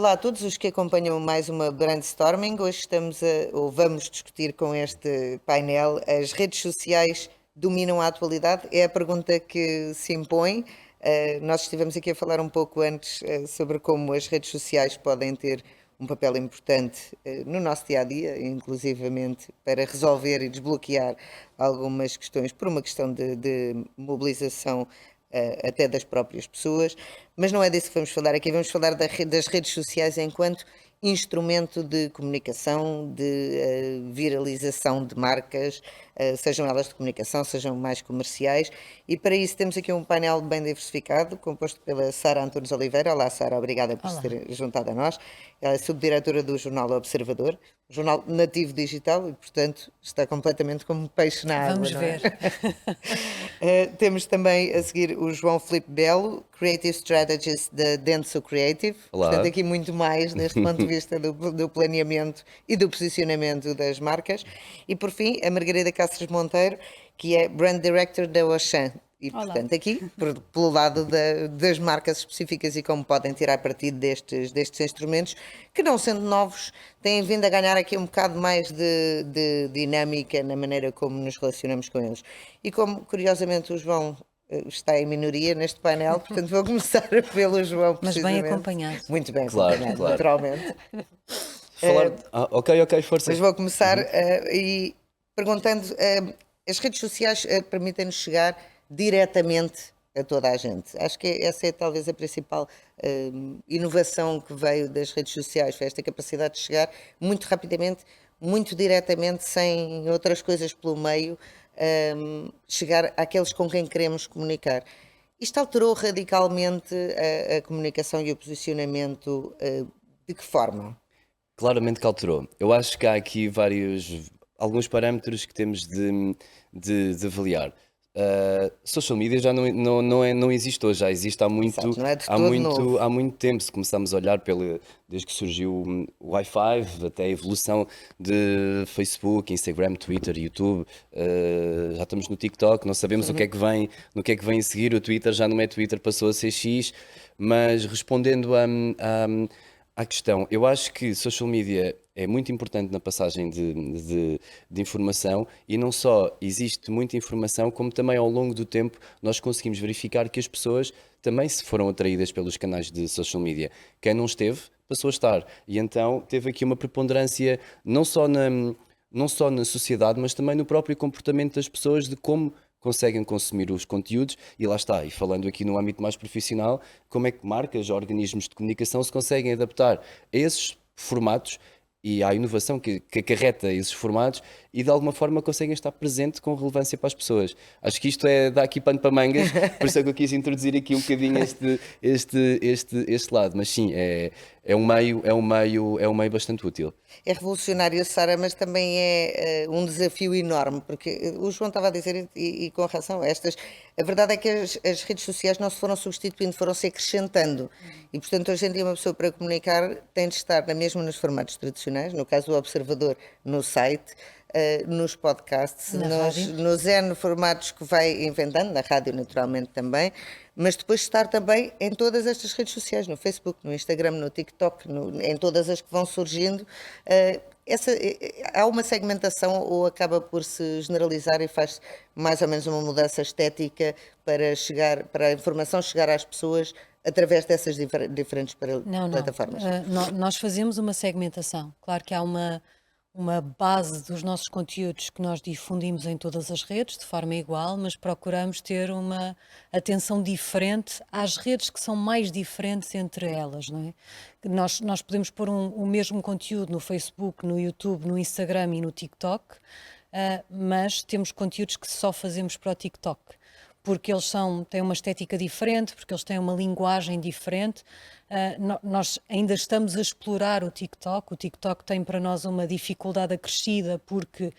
Olá a todos os que acompanham mais uma Brainstorming. Hoje ou vamos discutir com este painel: as redes sociais dominam a atualidade? É a pergunta que se impõe. Nós estivemos aqui a falar um pouco antes sobre como as redes sociais podem ter um papel importante no nosso dia-a-dia, inclusivamente para resolver e desbloquear algumas questões por uma questão de mobilização até das próprias pessoas, mas não é disso que vamos falar aqui. Vamos falar das redes sociais enquanto instrumento de comunicação, de viralização de marcas, sejam elas de comunicação, sejam mais comerciais, e para isso temos aqui um painel bem diversificado, composto pela Sara Antunes Oliveira. Olá, Sara, obrigada por se Olá. ter juntado a nós. Ela é subdiretora do jornal Observador, jornal nativo digital, e portanto está completamente como peixe na água, Vamos não é? ver. Temos também a seguir o João Filipe Belo, Creative Strategist da Denso Creative. Portanto, Olá. aqui muito mais neste ponto de vista do planeamento e do posicionamento das marcas. E por fim, a Margarida Cáceres Monteiro, que é Brand Director da Auchan. E Olá. portanto, aqui, pelo lado das marcas específicas e como podem tirar partido destes instrumentos, que não sendo novos, têm vindo a ganhar aqui um bocado mais de dinâmica na maneira como nos relacionamos com eles. E como, curiosamente, o João está em minoria neste painel, portanto vou começar pelo João, Mas bem precisamente. acompanhado. Muito bem Claro, acompanhado, claro. naturalmente. Ok, força. Mas vou começar e perguntando, as redes sociais permitem-nos chegar diretamente a toda a gente. Acho que essa é talvez a principal inovação que veio das redes sociais, foi esta capacidade de chegar muito rapidamente, muito diretamente, sem outras coisas pelo meio, chegar àqueles com quem queremos comunicar. Isto alterou radicalmente a comunicação e o posicionamento, de que forma? Claramente que alterou. Eu acho que há aqui alguns parâmetros que temos de avaliar. Social media já não existe hoje, já existe Exato, não é de todo novo. há muito tempo. Se começarmos a olhar desde que surgiu o Wi-Fi até a evolução de Facebook, Instagram, Twitter, YouTube, já estamos no TikTok, não sabemos o que é que vem, no que é que vem a seguir. O Twitter já não é Twitter, passou a ser X, mas respondendo à questão, eu acho que social media é muito importante na passagem de informação, e não só existe muita informação, como também ao longo do tempo nós conseguimos verificar que as pessoas também se foram atraídas pelos canais de social media. Quem não esteve, passou a estar. E então teve aqui uma preponderância não só na sociedade, mas também no próprio comportamento das pessoas, de como conseguem consumir os conteúdos. E lá está, e falando aqui no âmbito mais profissional, como é que marcas, organismos de comunicação se conseguem adaptar a esses formatos e à inovação que acarreta esses formatos, e de alguma forma conseguem estar presente com relevância para as pessoas. Acho que isto dá aqui pano para mangas, por isso é que eu quis introduzir aqui um bocadinho este lado. Mas sim, é um meio bastante útil. É revolucionário, Sara, mas também é um desafio enorme, porque o João estava a dizer, e com razão, a verdade é que as redes sociais não se foram substituindo, foram-se acrescentando. E, portanto, hoje em dia uma pessoa para comunicar tem de estar mesmo nos formatos tradicionais, no caso do Observador, no site, nos podcasts, Na rádio. nos N formatos que vai inventando, na rádio naturalmente também, mas depois estar também em todas estas redes sociais, no Facebook, no Instagram, no TikTok, em todas as que vão surgindo. Há uma segmentação, ou acaba por se generalizar e faz mais ou menos uma mudança estética para a informação chegar às pessoas através dessas diferentes Não. plataformas? Nós fazemos uma segmentação. Claro que há uma base dos nossos conteúdos que nós difundimos em todas as redes de forma igual, mas procuramos ter uma atenção diferente às redes que são mais diferentes entre elas, não é? Nós podemos pôr o mesmo conteúdo no Facebook, no YouTube, no Instagram e no TikTok, mas temos conteúdos que só fazemos para o TikTok, porque eles têm uma estética diferente, porque eles têm uma linguagem diferente. Nós ainda estamos a explorar o TikTok. O TikTok tem para nós uma dificuldade acrescida, porque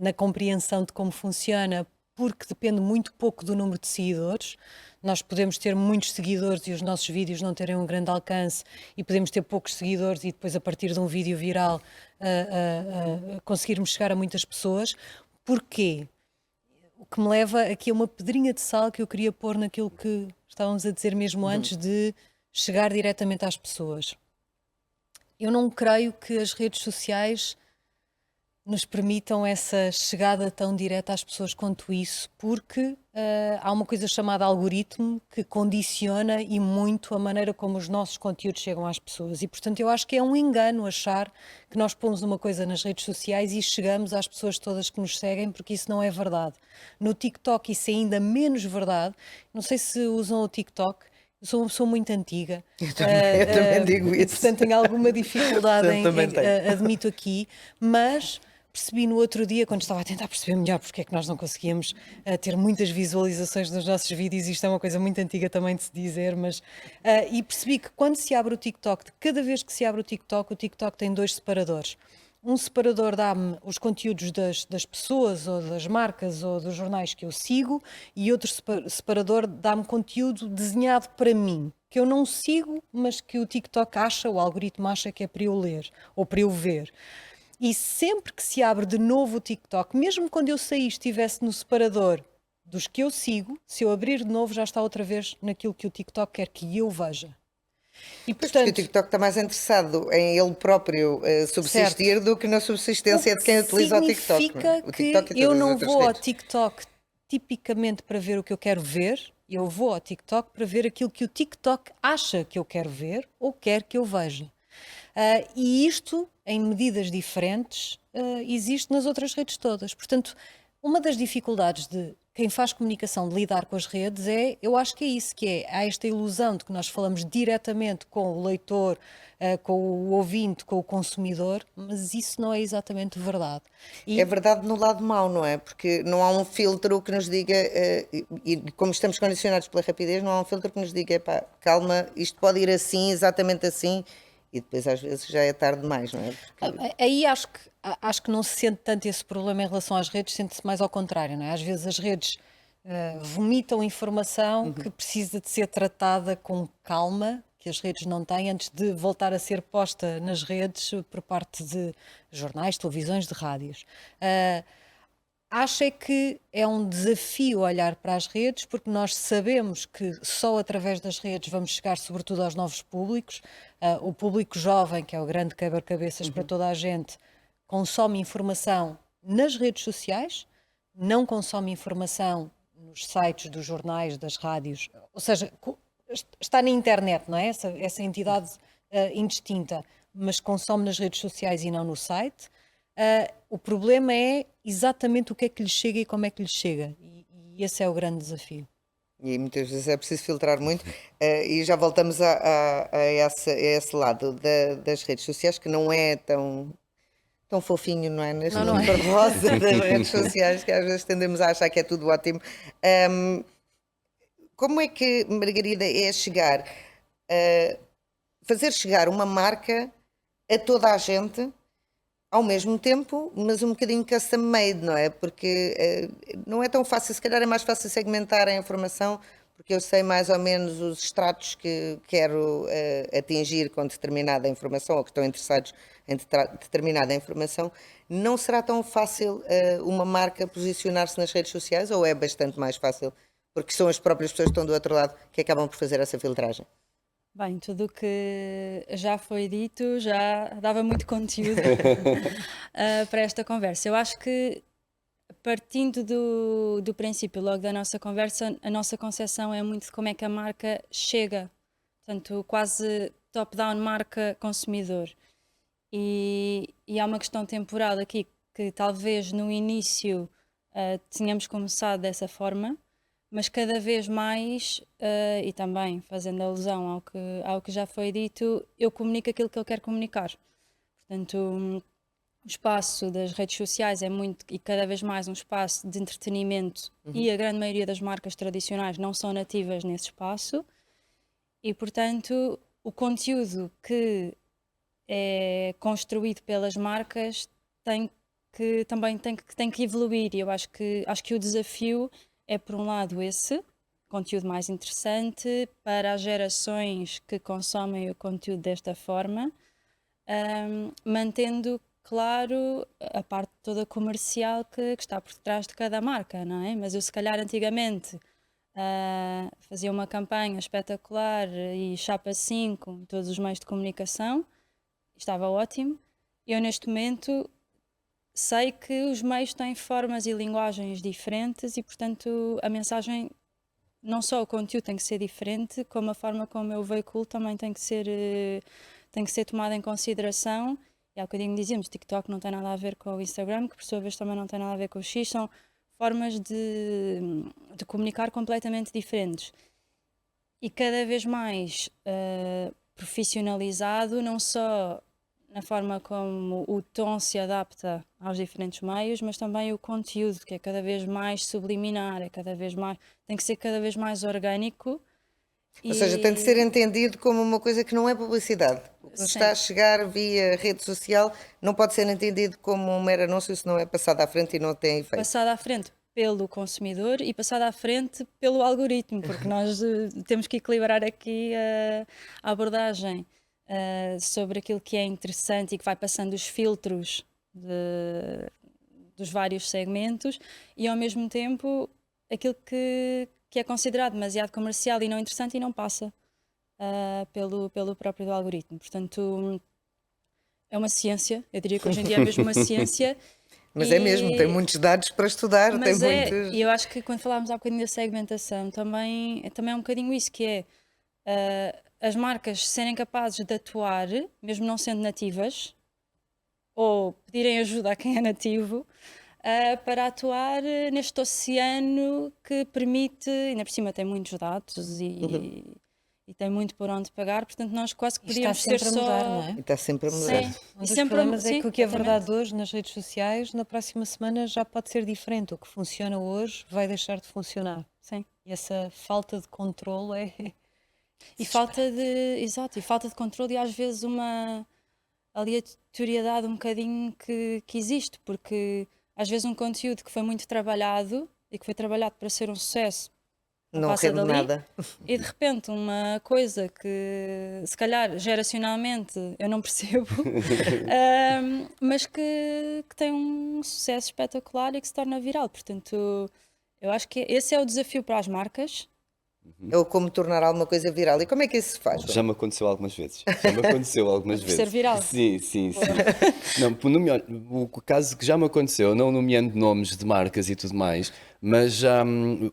na compreensão de como funciona, porque depende muito pouco do número de seguidores. Nós podemos ter muitos seguidores e os nossos vídeos não terem um grande alcance, e podemos ter poucos seguidores e depois, a partir de um vídeo viral, conseguirmos chegar a muitas pessoas. Porquê? O que me leva aqui a uma pedrinha de sal que eu queria pôr naquilo que estávamos a dizer mesmo antes, de chegar diretamente às pessoas. Eu não creio que as redes sociais nos permitam essa chegada tão direta às pessoas quanto isso, porque há uma coisa chamada algoritmo que condiciona e muito a maneira como os nossos conteúdos chegam às pessoas. E, portanto, eu acho que é um engano achar que nós pomos uma coisa nas redes sociais e chegamos às pessoas todas que nos seguem, porque isso não é verdade. No TikTok isso é ainda menos verdade. Não sei se usam o TikTok. Eu sou uma pessoa muito antiga. Eu também digo E, isso. portanto, tenho alguma dificuldade Portanto, também tenho. admito aqui, mas percebi no outro dia, quando estava a tentar perceber melhor porque é que nós não conseguíamos ter muitas visualizações nos nossos vídeos, isto é uma coisa muito antiga também de se dizer, mas e percebi que quando se abre o TikTok, cada vez que se abre o TikTok tem dois separadores. Um separador dá-me os conteúdos das pessoas ou das marcas ou dos jornais que eu sigo, e outro separador dá-me conteúdo desenhado para mim, que eu não sigo, mas que o TikTok acha, o algoritmo acha que é para eu ler ou para eu ver. E sempre que se abre de novo o TikTok, mesmo quando eu saí e estivesse no separador dos que eu sigo, se eu abrir de novo já está outra vez naquilo que o TikTok quer que eu veja. E Pois, porque o portanto, TikTok está mais interessado em ele próprio subsistir do que na o subsistência que de quem utiliza o TikTok. Não é? significa O que TikTok e eu todas as não outras vou ao redes. TikTok tipicamente para ver o que eu quero ver, eu vou ao TikTok para ver aquilo que o TikTok acha que eu quero ver ou quer que eu veja. E isto, em medidas diferentes, existe nas outras redes todas. Portanto, uma das dificuldades de quem faz comunicação, de lidar com as redes, eu acho que é isso, que é, há esta ilusão de que nós falamos diretamente com o leitor, com o ouvinte, com o consumidor, mas isso não é exatamente verdade. É E verdade no lado mau, não é? Porque não há um filtro que nos diga, e como estamos condicionados pela rapidez, não há um filtro que nos diga, pá, calma, isto pode ir assim, exatamente assim, e depois às vezes já é tarde demais, não é? Porque aí acho que não se sente tanto esse problema em relação às redes, sente-se mais ao contrário, não é? Às vezes as redes vomitam informação que precisa de ser tratada com calma, que as redes não têm, antes de voltar a ser posta nas redes por parte de jornais, televisões, de rádios. Acho é que é um desafio olhar para as redes, porque nós sabemos que só através das redes vamos chegar, sobretudo, aos novos públicos. O público jovem, que é o grande quebra-cabeças para toda a gente, consome informação nas redes sociais, não consome informação nos sites dos jornais, das rádios, ou seja, está na internet, não é? Essa entidade indistinta, mas consome nas redes sociais e não no site. O problema é exatamente o que é que lhe chega e como é que lhe chega. E esse é o grande desafio. e muitas vezes é preciso filtrar muito, e já voltamos a esse lado das redes sociais, que não é tão fofinho, não é? Neste Não, não mundo é? cor-de-rosa das redes sociais, que às vezes tendemos a achar que é tudo ótimo. Ahm, como é que, Margarida, é chegar, fazer chegar uma marca a toda a gente ao mesmo tempo, mas um bocadinho custom made, não é? Porque não é tão fácil, se calhar é mais fácil segmentar a informação, porque eu sei mais ou menos os estratos que quero atingir com determinada informação ou que estão interessados em determinada informação. Não será tão fácil uma marca posicionar-se nas redes sociais, ou é bastante mais fácil? Porque são as próprias pessoas que estão do outro lado que acabam por fazer essa filtragem. Bem, tudo o que já foi dito já dava muito conteúdo para esta conversa. Eu acho que, partindo do princípio logo da nossa conversa, a nossa concepção é muito de como é que a marca chega. Portanto, quase top-down marca consumidor. E há uma questão temporal aqui que talvez no início tínhamos começado dessa forma, mas cada vez mais, e também fazendo alusão ao que já foi dito, eu comunico aquilo que eu quero comunicar. Portanto, o espaço das redes sociais é muito e cada vez mais um espaço de entretenimento, e a grande maioria das marcas tradicionais não são nativas nesse espaço, e portanto o conteúdo que é construído pelas marcas também tem que evoluir, e eu acho que o desafio é, por um lado, esse conteúdo mais interessante para as gerações que consomem o conteúdo desta forma, mantendo, claro, a parte toda comercial que está por trás de cada marca, não é? Mas eu, se calhar, antigamente, fazia uma campanha espetacular e chapa 5 em todos os meios de comunicação, estava ótimo. Eu neste momento sei que os meios têm formas e linguagens diferentes e, portanto, a mensagem, não só o conteúdo tem que ser diferente, como a forma como eu veiculo também tem que ser tomada em consideração. E há bocadinho dizíamos, TikTok não tem nada a ver com o Instagram, que por sua vez também não tem nada a ver com o X, são formas de comunicar completamente diferentes. E cada vez mais profissionalizado, não só na forma como o tom se adapta aos diferentes meios, mas também o conteúdo, que é cada vez mais subliminar, tem que ser cada vez mais orgânico. Ou seja, tem de ser entendido como uma coisa que não é publicidade. O que nos Sim. está a chegar via rede social não pode ser entendido como um mero anúncio se não é passado à frente e não tem efeito. Passado à frente pelo consumidor e passado à frente pelo algoritmo, porque nós temos que equilibrar aqui a abordagem sobre aquilo que é interessante e que vai passando os filtros dos vários segmentos e ao mesmo tempo aquilo que é considerado demasiado comercial e não interessante e não passa pelo próprio algoritmo. Portanto, é uma ciência, eu diria que hoje em dia é mesmo uma ciência. Mas é mesmo, tem muitos dados para estudar, Mas tem muitos... e eu acho que quando falámos há bocadinho da segmentação, também é um bocadinho isso, que é as marcas serem capazes de atuar, mesmo não sendo nativas, ou pedirem ajuda a quem é nativo, para atuar neste oceano que permite, ainda por cima tem muitos dados e tem muito por onde pagar, portanto nós quase que E está podíamos ser sempre a mudar, não é? E está sempre a mudar. Sim. Um E dos sempre problemas é sim, que o que é exatamente. verdade hoje nas redes sociais, na próxima semana já pode ser diferente. O que funciona hoje vai deixar de funcionar. Sim. E essa falta de controle é... E falta de controle e às vezes uma aleatoriedade um bocadinho que existe, porque às vezes um conteúdo que foi muito trabalhado e que foi trabalhado para ser um sucesso Não passa rende dali nada. e de repente uma coisa que se calhar geracionalmente eu não percebo, mas que tem um sucesso espetacular e que se torna viral. Portanto, eu acho que esse é o desafio para as marcas. É o como tornar alguma coisa viral. E como é que isso se faz? Já me aconteceu algumas vezes. Já me aconteceu algumas Por vezes. ser viral. Sim, sim, sim. Não, o caso que já me aconteceu, não nomeando nomes de marcas e tudo mais, mas já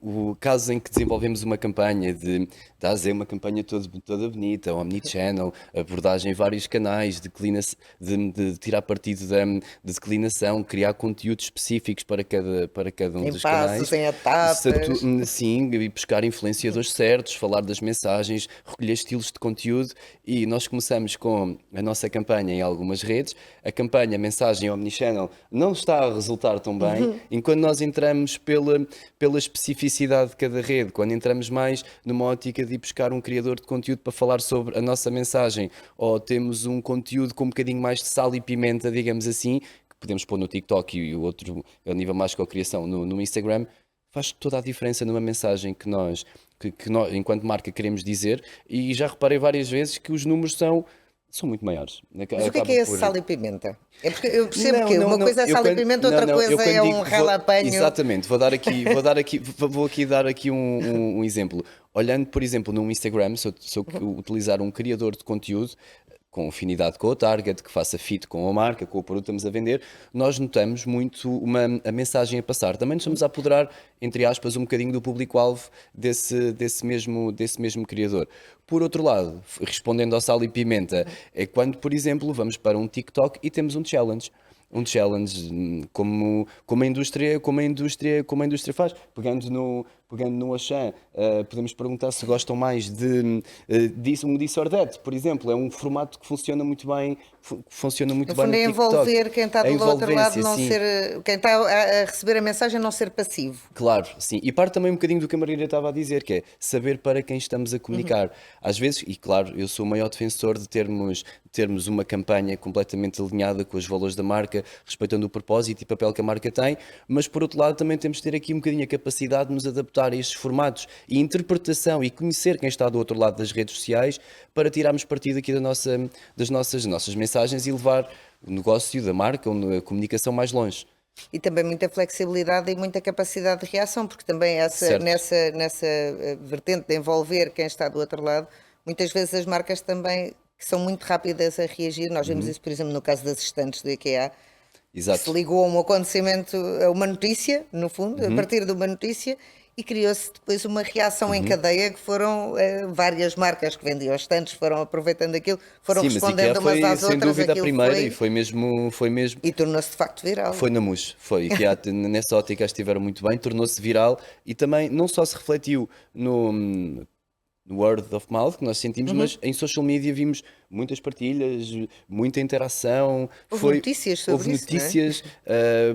o caso em que desenvolvemos uma campanha de fazer uma campanha toda bonita, omnichannel, abordagem em vários canais, de tirar partido de declinação, criar conteúdos específicos para cada um Em dos passos, canais. em etapas. Sim, e buscar influenciadores certos, falar das mensagens, recolher estilos de conteúdo e nós começamos com a nossa campanha em algumas redes. A campanha, a mensagem omnichannel não está a resultar tão bem, enquanto nós entramos pela especificidade de cada rede, quando entramos mais numa ótica de ir buscar um criador de conteúdo para falar sobre a nossa mensagem, ou temos um conteúdo com um bocadinho mais de sal e pimenta, digamos assim, que podemos pôr no TikTok e o outro, a nível mais de cocriação, no Instagram, faz toda a diferença numa mensagem que nós, enquanto marca, queremos dizer. E já reparei várias vezes que os números são muito maiores. Mas o que é esse sal e pimenta? É porque eu percebo Não, que não, uma não, coisa é eu sal e quando- pimenta, não, outra não, eu coisa quando é digo um que ralapanho. Exatamente, vou aqui dar aqui um exemplo. Olhando, por exemplo, num Instagram, se eu utilizar um criador de conteúdo com afinidade com o target, que faça fit com a marca, com o produto que estamos a vender, nós notamos muito a mensagem a passar. Também nos estamos a apoderar, entre aspas, um bocadinho do público-alvo desse mesmo criador. Por outro lado, respondendo ao sal e pimenta, é quando, por exemplo, vamos para um TikTok e temos um challenge. Um challenge como a indústria faz. Pegando no Auchan, podemos perguntar se gostam mais de um This or That, por exemplo. É um formato que funciona muito bem, No fundo, é no TikTok. envolver quem está A do outro lado, envolvência, não sim. ser. Quem está a receber a mensagem, não ser passivo. Claro, sim. E parte também um bocadinho do que a Maria estava a dizer, que é saber para quem estamos a comunicar. Às vezes, e claro, eu sou o maior defensor de termos uma campanha completamente alinhada com os valores da marca, respeitando o propósito e papel que a marca tem, mas por outro lado também temos de ter aqui um bocadinho a capacidade de nos adaptar a estes formatos e interpretação e conhecer quem está do outro lado das redes sociais para tirarmos partido aqui das nossas mensagens e levar o negócio da marca ou a comunicação mais longe. E também muita flexibilidade e muita capacidade de reação, porque também Certo. nessa vertente de envolver quem está do outro lado, muitas vezes as marcas também que são muito rápidas a reagir. Nós vemos isso, por exemplo, no caso das estantes do IKEA, que se Exato. ligou a um acontecimento, a uma notícia, no fundo, a partir de uma notícia, e criou-se depois uma reação em cadeia que foram várias marcas que vendiam estantes, foram aproveitando aquilo, foram Sim, mas respondendo IKEA umas foi às sem outras, dúvida a aquilo primeira foi, e foi mesmo. e tornou-se de facto viral. Foi na MUS, foi. IKEA nessa ótica estiveram muito bem, tornou-se viral e também não só se refletiu no word of mouth que nós sentimos, mas em social media vimos muitas partilhas, muita interação. Houve notícias sobre Houve isso, não é? notícias,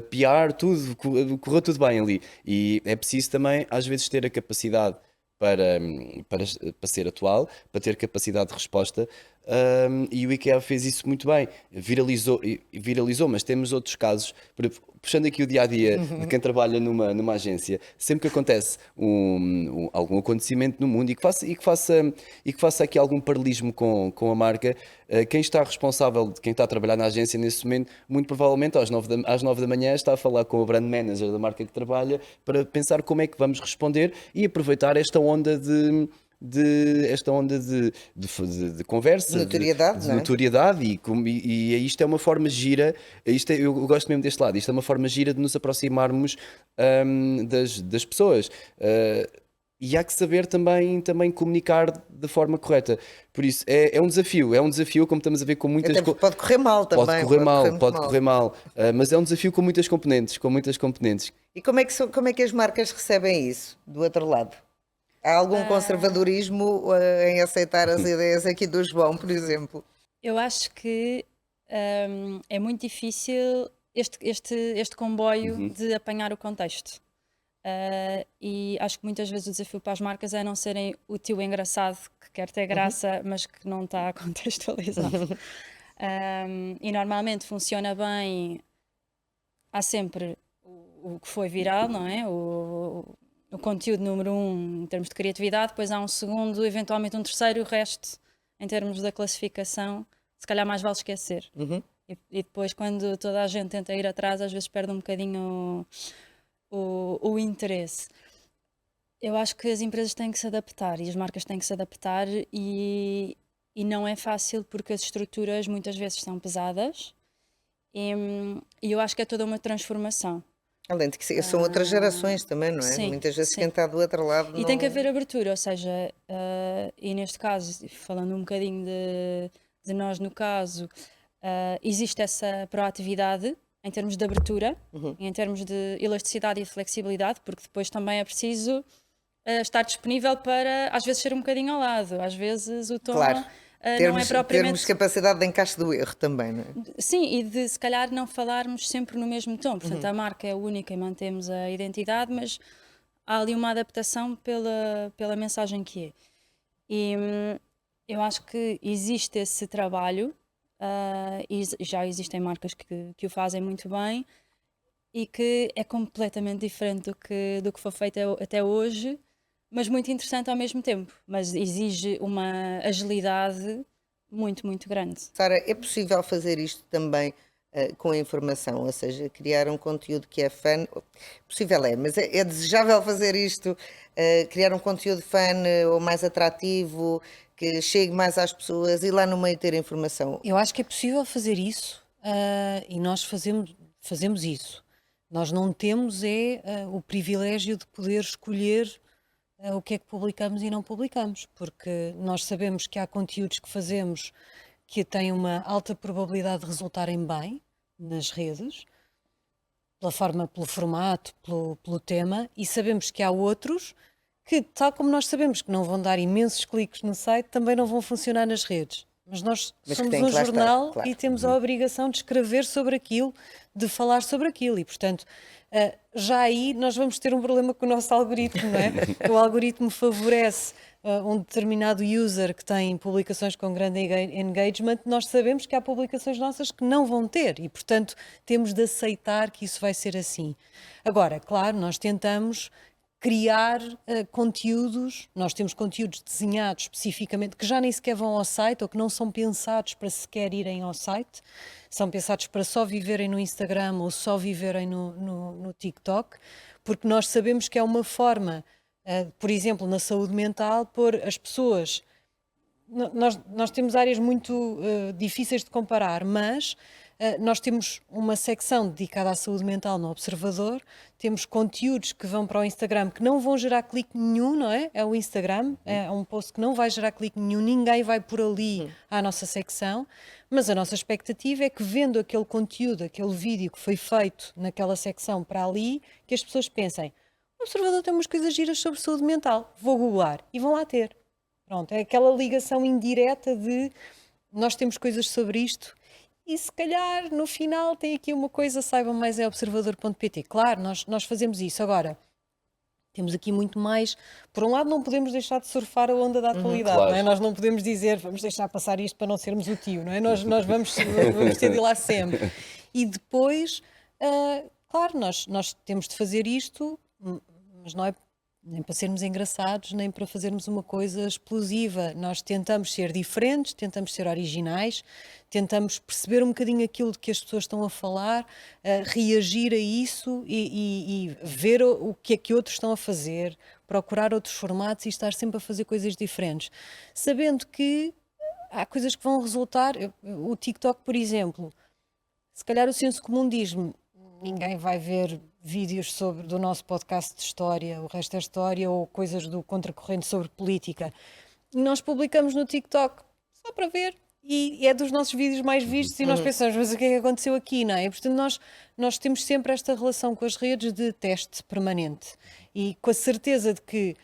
PR, tudo, correu tudo bem ali. E é preciso também, às vezes, ter a capacidade para, para ser atual, para ter capacidade de resposta. E o IKEA fez isso muito bem, viralizou, mas temos outros casos, puxando aqui o dia a dia de quem trabalha numa agência, sempre que acontece algum acontecimento no mundo e que faça aqui algum paralelismo com a marca, quem está responsável, quem está a trabalhar na agência nesse momento, muito provavelmente às 9 da manhã está a falar com o brand manager da marca que trabalha para pensar como é que vamos responder e aproveitar esta onda de conversa, De notoriedade, de não é? notoriedade e isto é uma forma gira, eu gosto mesmo deste lado, isto é uma forma gira de nos aproximarmos das pessoas. E há que saber também comunicar da forma correta. Por isso, é um desafio, como estamos a ver com muitas Até porque pode correr mal pode também, correr mal, muito pode correr mal, mas é um desafio com muitas componentes. E como é que as marcas recebem isso do outro lado? Há algum conservadorismo em aceitar as ideias aqui do João, por exemplo? Eu acho que é muito difícil este comboio de apanhar o contexto. E acho que muitas vezes o desafio para as marcas é não serem o tio engraçado que quer ter graça, mas que não está contextualizado. E normalmente funciona bem, há sempre o que foi viral, não é? O conteúdo número um em termos de criatividade, depois há um segundo, eventualmente um terceiro, e o resto, em termos da classificação, se calhar mais vale esquecer. E depois, quando toda a gente tenta ir atrás, às vezes perde um bocadinho o interesse. Eu acho que as empresas têm que se adaptar e as marcas têm que se adaptar e não é fácil porque as estruturas muitas vezes são pesadas e eu acho que é toda uma transformação. Além de que são outras gerações também, não é? Sim, Muitas vezes sim. quem está do outro lado E não... tem que haver abertura, ou seja, e neste caso, falando um bocadinho de nós no caso, existe essa proatividade em termos de abertura, e em termos de elasticidade e flexibilidade, porque depois também é preciso estar disponível para, às vezes, ser um bocadinho ao lado, às vezes o tom Claro. não é Termos propriamente... capacidade de encaixe do erro também, não é? Sim, e de se calhar não falarmos sempre no mesmo tom. Portanto, a marca é única e mantemos a identidade, mas há ali uma adaptação pela mensagem que é. E eu acho que existe esse trabalho, e já existem marcas que o fazem muito bem e que é completamente diferente do que foi feito até hoje, mas muito interessante ao mesmo tempo. Mas exige uma agilidade muito, muito grande. Sara, é possível fazer isto também com a informação, ou seja, criar um conteúdo que é fun? Possível é, mas é desejável fazer isto, criar um conteúdo fun ou mais atrativo, que chegue mais às pessoas e lá no meio ter informação. Eu acho que é possível fazer isso, e nós fazemos isso. Nós não temos o privilégio de poder escolher o que é que publicamos e não publicamos, porque nós sabemos que há conteúdos que fazemos que têm uma alta probabilidade de resultarem bem nas redes, pela forma, pelo formato, pelo tema, e sabemos que há outros que, tal como nós sabemos que não vão dar imensos cliques no site, também não vão funcionar nas redes. Mas nós Mas que somos têm um que lá estar, jornal claro. e temos a obrigação de escrever sobre aquilo, de falar sobre aquilo. E, portanto, já aí nós vamos ter um problema com o nosso algoritmo, não é? O algoritmo favorece um determinado user que tem publicações com grande engagement. Nós sabemos que há publicações nossas que não vão ter e, portanto, temos de aceitar que isso vai ser assim. Agora, claro, nós tentamos criar conteúdos. Nós temos conteúdos desenhados especificamente que já nem sequer vão ao site ou que não são pensados para sequer irem ao site, são pensados para só viverem no Instagram ou só viverem no TikTok, porque nós sabemos que é uma forma, por exemplo, na saúde mental, pôr as pessoas. Nós temos áreas muito difíceis de comparar, mas nós temos uma secção dedicada à saúde mental no Observador, temos conteúdos que vão para o Instagram que não vão gerar clique nenhum, não é? É o Instagram, é um post que não vai gerar clique nenhum, ninguém vai por ali à nossa secção, mas a nossa expectativa é que vendo aquele conteúdo, aquele vídeo que foi feito naquela secção para ali, que as pessoas pensem, o Observador tem umas coisas giras sobre saúde mental, vou googlar, e vão lá ter. Pronto, é aquela ligação indireta de nós temos coisas sobre isto e se calhar no final tem aqui uma coisa, saibam mais é observador.pt. Claro, nós fazemos isso. Agora, temos aqui muito mais. Por um lado, não podemos deixar de surfar a onda da atualidade, claro. não é? Nós não podemos dizer vamos deixar passar isto para não sermos o tio, não é? Nós vamos ter de ir lá sempre. E depois, claro, nós temos de fazer isto, mas não é nem para sermos engraçados, nem para fazermos uma coisa explosiva. Nós tentamos ser diferentes, tentamos ser originais, tentamos perceber um bocadinho aquilo de que as pessoas estão a falar, reagir a isso e ver o que é que outros estão a fazer, procurar outros formatos e estar sempre a fazer coisas diferentes. Sabendo que há coisas que vão resultar. O TikTok, por exemplo, se calhar o senso comum diz-me ninguém vai ver vídeos do nosso podcast de história, o resto é história, ou coisas do Contracorrente sobre política. E nós publicamos no TikTok só para ver. E é dos nossos vídeos mais vistos e nós pensamos, mas o que é que aconteceu aqui, não é? E, portanto, nós temos sempre esta relação com as redes de teste permanente. E com a certeza de que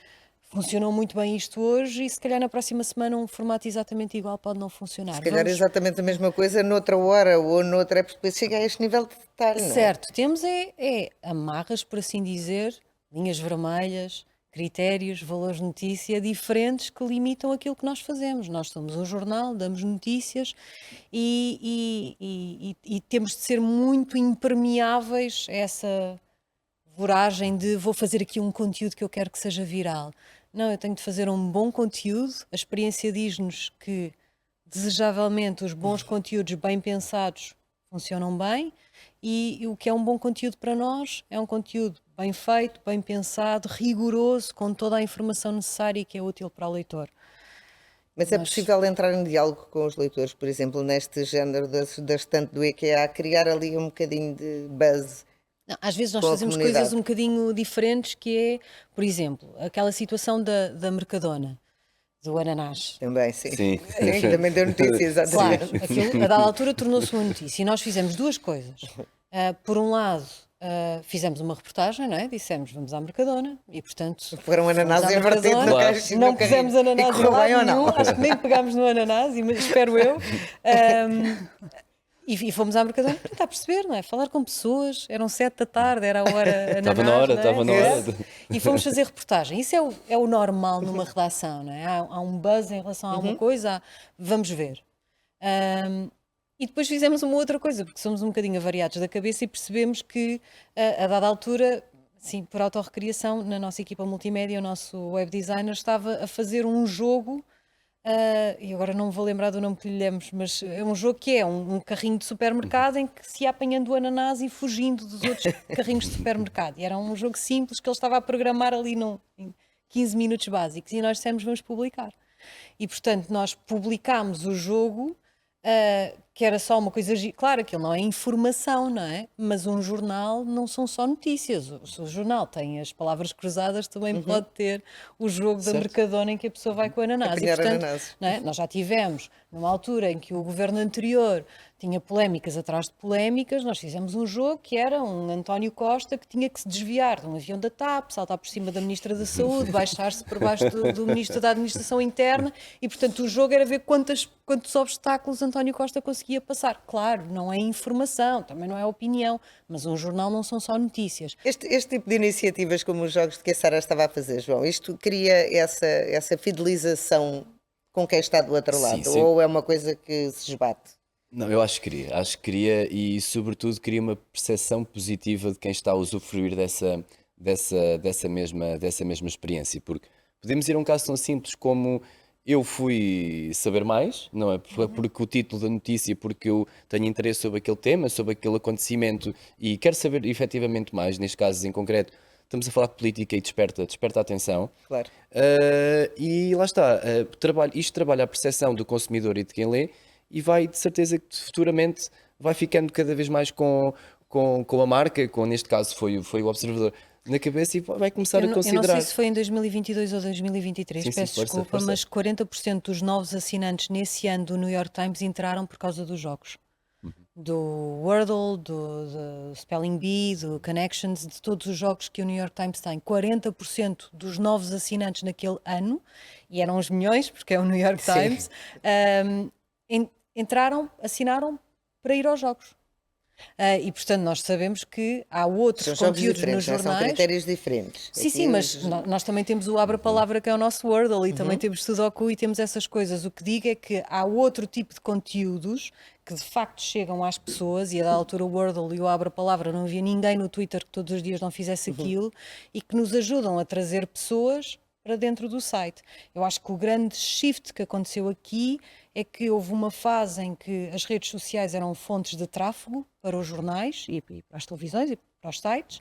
funcionou muito bem isto hoje e se calhar na próxima semana um formato exatamente igual pode não funcionar. Se calhar exatamente a mesma coisa noutra hora ou noutra, é porque depois chega a este nível de detalhe, não é? Certo, temos amarras, por assim dizer, linhas vermelhas, critérios, valores de notícia diferentes que limitam aquilo que nós fazemos. Nós somos um jornal, damos notícias e temos de ser muito impermeáveis a essa voragem de vou fazer aqui um conteúdo que eu quero que seja viral. Não, eu tenho de fazer um bom conteúdo. A experiência diz-nos que, desejavelmente, os bons conteúdos bem pensados funcionam bem e o que é um bom conteúdo para nós é um conteúdo bem feito, bem pensado, rigoroso, com toda a informação necessária e que é útil para o leitor. Mas é possível entrar em diálogo com os leitores, por exemplo, neste género da estante do IKEA, criar ali um bocadinho de buzz. Não, às vezes nós Com a fazemos comunidade. coisas um bocadinho diferentes, que é, por exemplo, aquela situação da Mercadona, do ananás. Também, sim. Sim. Sim, também deu notícia, Claro, exatamente. aquilo, a dada altura tornou-se uma notícia e nós fizemos duas coisas. Por um lado, fizemos uma reportagem, não é? Dissemos vamos à Mercadona e, portanto, Foram ananás fomos à invertido no Mercadona. caixa. Não pusemos ananás E em correu lado bem ou nenhum, não? acho que nem pegámos no ananás, espero eu. E fomos à Mercadona para tentar perceber, não é? Falar com pessoas, eram 7 da tarde, era a hora ananás, Estava na hora, não é? estava na hora. E fomos fazer reportagem. Isso é o normal numa redação, não é? Há um buzz em relação a alguma coisa, vamos ver. E depois fizemos uma outra coisa, porque somos um bocadinho avariados da cabeça e percebemos que, a dada altura, sim, por autorrecriação, na nossa equipa multimédia, o nosso web designer estava a fazer um jogo. E agora não me vou lembrar do nome que lhe demos, mas é um jogo que é um carrinho de supermercado em que se ia apanhando o ananás e fugindo dos outros carrinhos de supermercado. E era um jogo simples que ele estava a programar ali em 15 minutos básicos. E nós dissemos vamos publicar. E portanto nós publicámos o jogo, que era só uma coisa. Claro, aquilo não é informação, não é? Mas um jornal não são só notícias. Se o jornal tem as palavras cruzadas, também pode ter o jogo da Certo. Mercadona em que a pessoa vai com o ananás. Apanhar portanto, ananás. não é? Nós já tivemos, numa altura em que o governo anterior tinha polémicas atrás de polémicas, nós fizemos um jogo que era um António Costa que tinha que se desviar de um avião da TAP, saltar por cima da Ministra da Saúde, baixar-se por baixo do Ministro da Administração Interna e, portanto, o jogo era ver quantos obstáculos António Costa conseguia passar. Claro, não é informação, também não é opinião, mas um jornal não são só notícias. Este tipo de iniciativas como os jogos de que a Sara estava a fazer, João, isto cria essa fidelização com quem está do outro Sim, lado? sim. Ou é uma coisa que se esbate? Não, eu acho que queria e sobretudo cria uma percepção positiva de quem está a usufruir dessa mesma experiência, porque podemos ir a um caso tão simples como eu fui saber mais, não é? Porque o título da notícia, porque eu tenho interesse sobre aquele tema, sobre aquele acontecimento e quero saber efetivamente mais, neste caso em concreto, estamos a falar de política e desperta a atenção. Claro. E lá está, isto trabalha a percepção do consumidor e de quem lê e vai, de certeza, que futuramente vai ficando cada vez mais com a marca, neste caso foi o observador, na cabeça e vai começar a Eu não considerar. sei se foi em 2022 ou 2023, Sim, peço força, desculpa, força. mas 40% dos novos assinantes nesse ano do New York Times entraram por causa dos jogos. Do Wordle, do Spelling Bee, do Connections, de todos os jogos que o New York Times tem. 40% dos novos assinantes naquele ano, e eram os milhões, porque é o New York Sim. Times, entraram, assinaram para ir aos jogos. E portanto nós sabemos que há outros São jogos conteúdos nos diferentes, não é? São jornais. critérios diferentes. Sim, Aqui sim, mas os- nós também temos o Abra-Palavra, que é o nosso Wordle, e também temos Sudoku e temos essas coisas. O que digo é que há outro tipo de conteúdos que de facto chegam às pessoas, e a da altura o Wordle e o Abra-Palavra não havia ninguém no Twitter que todos os dias não fizesse aquilo, e que nos ajudam a trazer pessoas para dentro do site. Eu acho que o grande shift que aconteceu aqui é que houve uma fase em que as redes sociais eram fontes de tráfego para os jornais e para as televisões e para os sites,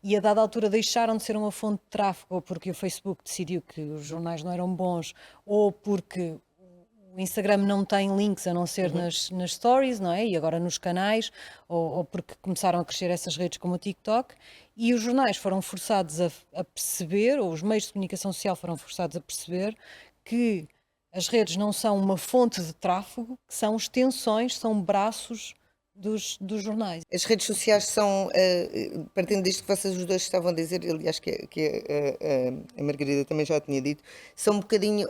e a dada altura deixaram de ser uma fonte de tráfego, ou porque o Facebook decidiu que os jornais não eram bons, ou porque o Instagram não tem links a não ser nas stories, não é? E agora nos canais, ou porque começaram a crescer essas redes como o TikTok, e os jornais foram forçados a perceber, ou os meios de comunicação social foram forçados a perceber que as redes não são uma fonte de tráfego, que são extensões, são braços dos jornais. As redes sociais são, partindo disto que vocês os dois estavam a dizer, aliás a Margarida também já tinha dito, são um bocadinho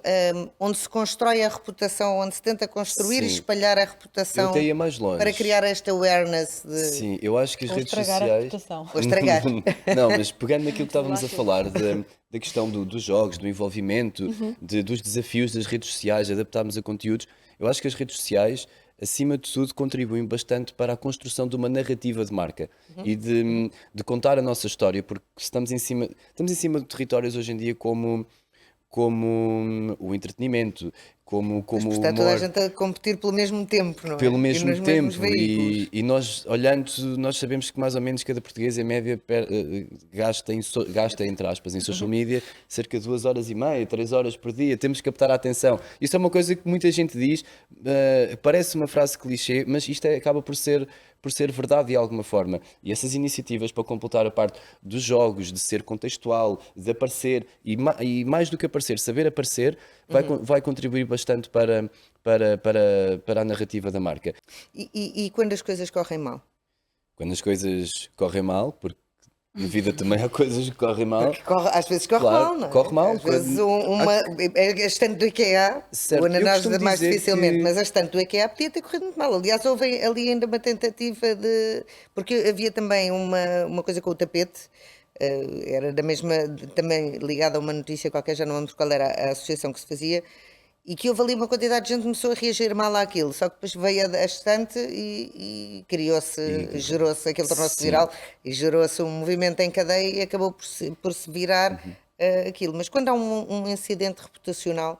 onde se constrói a reputação, onde se tenta construir e Sim. espalhar a Eu reputação até ia mais longe. para criar esta awareness de Sim, eu acho que as Ou redes estragar a sociais. reputação. ou estragar. Não, mas pegando naquilo que estávamos a falar, da questão dos jogos, do envolvimento, dos desafios das redes sociais, adaptarmos a conteúdos, eu acho que as redes sociais, acima de tudo, contribuem bastante para a construção de uma narrativa de marca e de contar a nossa história, porque estamos em cima de territórios hoje em dia como o entretenimento, como Mas o está toda a humor. gente a competir pelo mesmo tempo, não é? Pelo E mesmo nos mesmos tempo veículos. e nós olhando, nós sabemos que mais ou menos cada português em média gasta entre aspas em social media cerca de 2 horas e meia, 3 horas por dia, temos que captar a atenção. Isso é uma coisa que muita gente diz, parece uma frase clichê, mas isto acaba por ser verdade de alguma forma. E essas iniciativas para completar a parte dos jogos, de ser contextual, de aparecer e mais do que aparecer, saber aparecer, vai contribuir bastante para a narrativa da marca. E quando as coisas correm mal? Quando as coisas correm mal, porque na vida também há coisas que correm mal, Às vezes corre Claro, mal, não é? corre mal, Às vezes quando- a estante do IKEA, Certo, o eu ananás costumo mais dizer dificilmente, que- mas a estante do IKEA podia ter corrido muito mal. Aliás, houve ali ainda uma tentativa de. Porque havia também uma coisa com o tapete, era da mesma, também ligada a uma notícia qualquer, já não lembro qual era a associação que se fazia, e que houve ali uma quantidade de gente que começou a reagir mal àquilo, só que depois veio a estante e criou-se, gerou-se, aquilo tornou-se Sim. viral e gerou-se um movimento em cadeia e acabou por se virar aquilo. Mas quando há um incidente reputacional,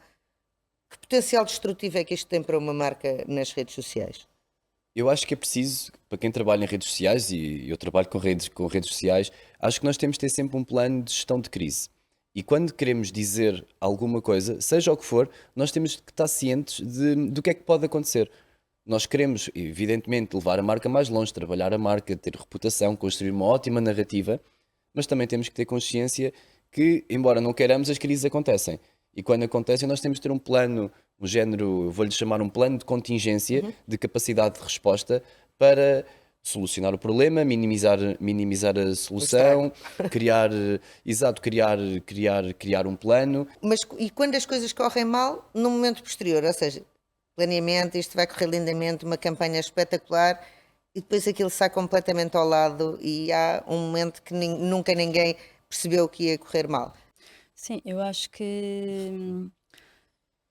que potencial destrutivo é que isto tem para uma marca nas redes sociais? Eu acho que é preciso, para quem trabalha em redes sociais, e eu trabalho com redes sociais, acho que nós temos de ter sempre um plano de gestão de crise. E quando queremos dizer alguma coisa, seja o que for, nós temos que estar cientes do que é que pode acontecer. Nós queremos, evidentemente, levar a marca mais longe, trabalhar a marca, ter reputação, construir uma ótima narrativa, mas também temos que ter consciência que, embora não queiramos, as crises acontecem. E quando acontecem, nós temos de ter um plano, um género, eu vou-lhe chamar um plano de contingência, de capacidade de resposta para solucionar o problema, minimizar a solução, criar um plano. Mas e quando as coisas correm mal, no momento posterior, ou seja, planeamento, isto vai correr lindamente, uma campanha espetacular, e depois aquilo sai completamente ao lado e há um momento que nunca ninguém percebeu que ia correr mal. Sim, eu acho que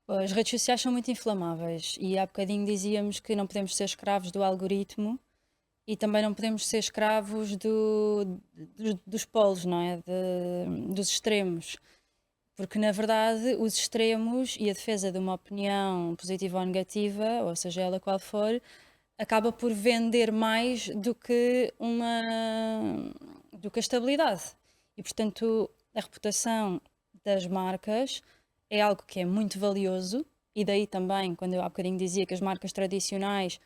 as redes sociais são muito inflamáveis e há bocadinho dizíamos que não podemos ser escravos do algoritmo e também não podemos ser escravos dos polos, não é? Dos extremos. Porque, na verdade, os extremos e a defesa de uma opinião positiva ou negativa, ou seja ela qual for, acaba por vender mais do que a estabilidade. E, portanto, a reputação das marcas é algo que é muito valioso, e daí também, quando eu há bocadinho dizia que as marcas tradicionais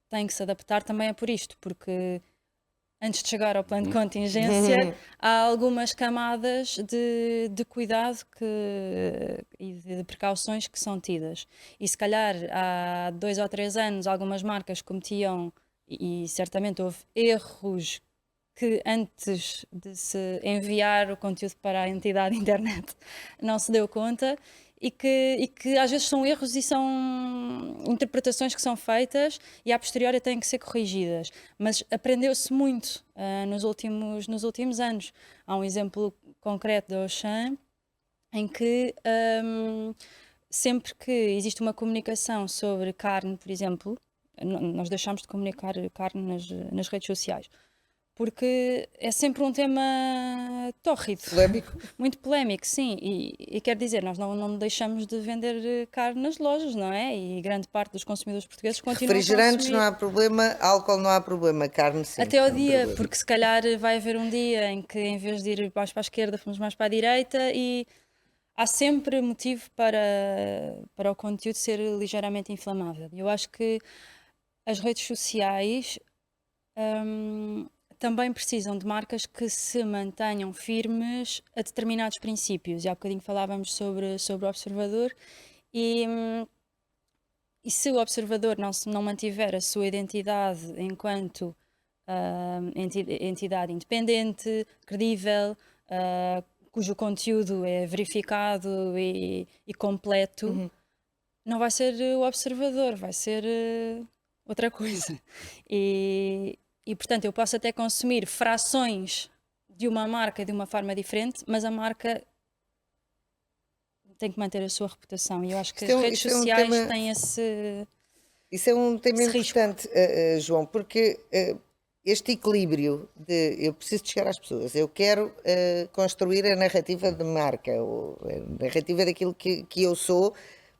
têm que se adaptar, também é por isto, porque antes de chegar ao plano de contingência, há algumas camadas de cuidado e de precauções que são tidas. E se calhar há 2 ou 3 anos algumas marcas cometiam, e certamente houve erros que antes de se enviar o conteúdo para a entidade internet não se deu conta, e que às vezes são erros e são interpretações que são feitas e a posteriori têm que ser corrigidas. Mas aprendeu-se muito nos últimos anos. Há um exemplo concreto da Auchan em que sempre que existe uma comunicação sobre carne, por exemplo, nós deixamos de comunicar carne nas redes sociais, porque é sempre um tema tórrido. Polémico. Muito polémico, sim. E quer dizer, nós não deixamos de vender carne nas lojas, não é? E grande parte dos consumidores portugueses continuam a Refrigerantes não consumir. há problema, álcool não há problema, carne sim. Até ao é um dia, problema. porque se calhar vai haver um dia em que em vez de ir mais para a esquerda, fomos mais para a direita, e há sempre motivo para o conteúdo ser ligeiramente inflamável. Eu acho que as redes sociais também precisam de marcas que se mantenham firmes a determinados princípios. E há bocadinho falávamos sobre o observador, e se o observador não mantiver a sua identidade enquanto entidade independente, credível, cujo conteúdo é verificado e completo, não vai ser o observador, vai ser outra coisa. E, portanto, eu posso até consumir frações de uma marca de uma forma diferente, mas a marca tem que manter a sua reputação. E eu acho que as redes Isto é um sociais tema- têm esse Isso é um tema Esse risco. importante, João, porque este equilíbrio de eu preciso de chegar às pessoas, eu quero construir a narrativa de marca, ou a narrativa daquilo que eu sou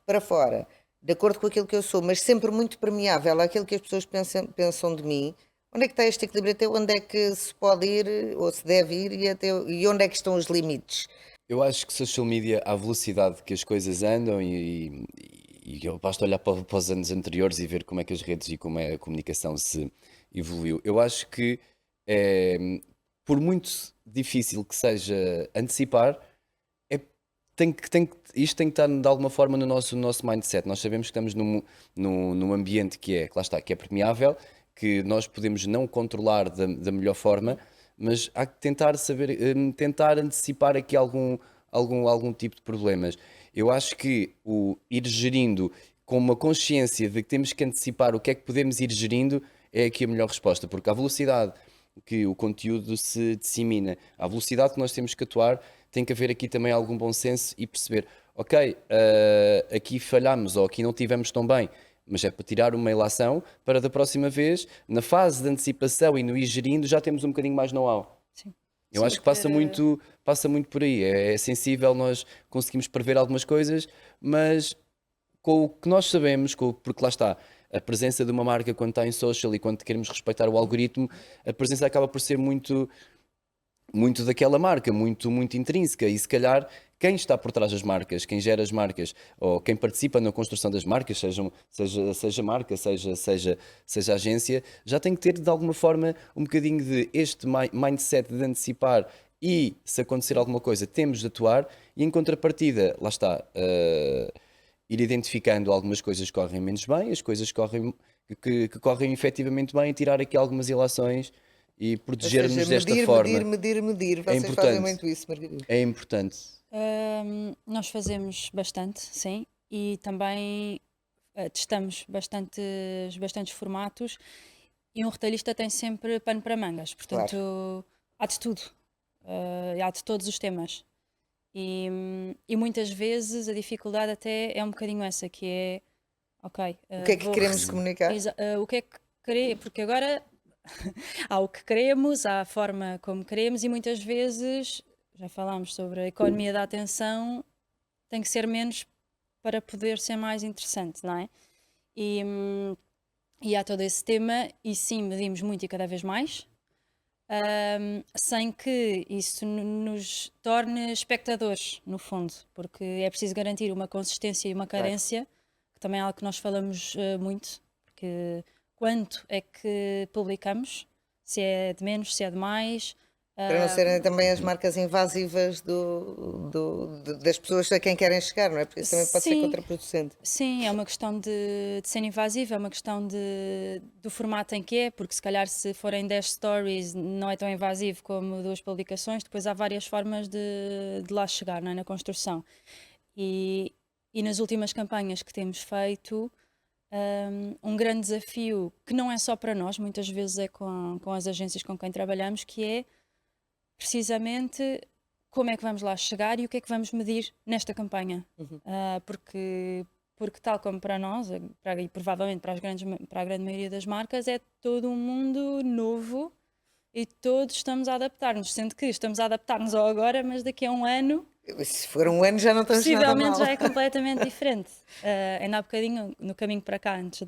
para fora, de acordo com aquilo que eu sou, mas sempre muito permeável àquilo que as pessoas pensam de mim. Onde é que está este equilíbrio? Até onde é que se pode ir ou se deve ir e onde é que estão os limites? Eu acho que social media, à velocidade que as coisas andam, e eu basta olhar para os anos anteriores e ver como é que as redes e como é a comunicação se evoluiu. Eu acho que, por muito difícil que seja antecipar, isto tem que estar de alguma forma no nosso mindset. Nós sabemos que estamos num ambiente que lá está, que é permeável, que nós podemos não controlar da melhor forma, mas há que tentar tentar antecipar aqui algum tipo de problemas. Eu acho que o ir gerindo com uma consciência de que temos que antecipar o que é que podemos ir gerindo é aqui a melhor resposta, porque à velocidade que o conteúdo se dissemina, à velocidade que nós temos que atuar, tem que haver aqui também algum bom senso e perceber, ok, aqui falhámos ou aqui não tivemos tão bem, mas é para tirar uma ilação para da próxima vez, na fase de antecipação e no ir gerindo, já temos um bocadinho mais know-how. Sim. Eu Sim, acho que passa ter, muito por aí. É sensível, nós conseguimos prever algumas coisas, mas com o que nós sabemos, porque lá está, a presença de uma marca quando está em social e quando queremos respeitar o algoritmo, a presença acaba por ser muito daquela marca, muito intrínseca, e se calhar quem está por trás das marcas, quem gera as marcas, ou quem participa na construção das marcas, seja marca, seja agência, já tem que ter de alguma forma um bocadinho de este mindset de antecipar, e se acontecer alguma coisa temos de atuar, e em contrapartida, lá está, ir identificando algumas coisas que correm menos bem, as coisas que correm efetivamente bem, e tirar aqui algumas ilações e Ou proteger-nos seja, desta medir, forma. medir. É Vocês fazem importante. muito isso, Margarida. É importante. nós fazemos bastante, sim, e também testamos bastantes formatos, e um retalhista tem sempre pano para mangas, portanto há de tudo, há de todos os temas. E muitas vezes a dificuldade até é um bocadinho essa, que é, ok, O que é que queremos comunicar? o que é que querer, porque agora há o que queremos, há a forma como queremos e muitas vezes, já falámos sobre a economia da atenção, tem que ser menos para poder ser mais interessante, não é? E há todo esse tema e sim, medimos muito e cada vez mais, sem que isso nos torne espectadores, no fundo, porque é preciso garantir uma consistência e uma Claro. cadência, que também é algo que nós falamos muito, porque quanto é que publicamos, se é de menos, se é de mais, Para não serem também as marcas invasivas das pessoas a quem querem chegar, não é? Porque isso também pode ser sim, contraproducente. sim, é uma questão de ser invasivo, é uma questão do formato em que é, porque se calhar se forem 10 stories não é tão invasivo como 2 publicações, depois há várias formas de lá chegar, não é? Na construção. E nas últimas campanhas que temos feito, um grande desafio, que não é só para nós, muitas vezes é com as agências com quem trabalhamos, que é precisamente como é que vamos lá chegar e o que é que vamos medir nesta campanha. Porque tal como para nós, e provavelmente para a grande maioria das marcas, é todo um mundo novo e todos estamos a adaptar-nos, sendo que estamos a adaptar-nos ao agora, mas daqui a um ano Se for um ano já não estamos nada possivelmente mal. já é completamente diferente. Ainda há bocadinho, no caminho para cá, antes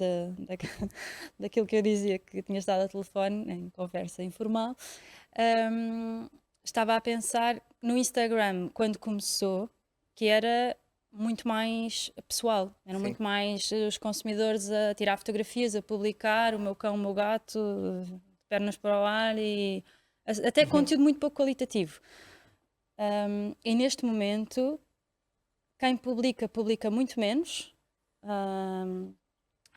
daquilo que eu dizia que tinha estado a telefone, em conversa informal, estava a pensar no Instagram, quando começou, que era muito mais pessoal, eram Sim. muito mais os consumidores a tirar fotografias, a publicar, o meu cão, o meu gato, de pernas para o ar e até conteúdo muito pouco qualitativo. E neste momento, quem publica muito menos.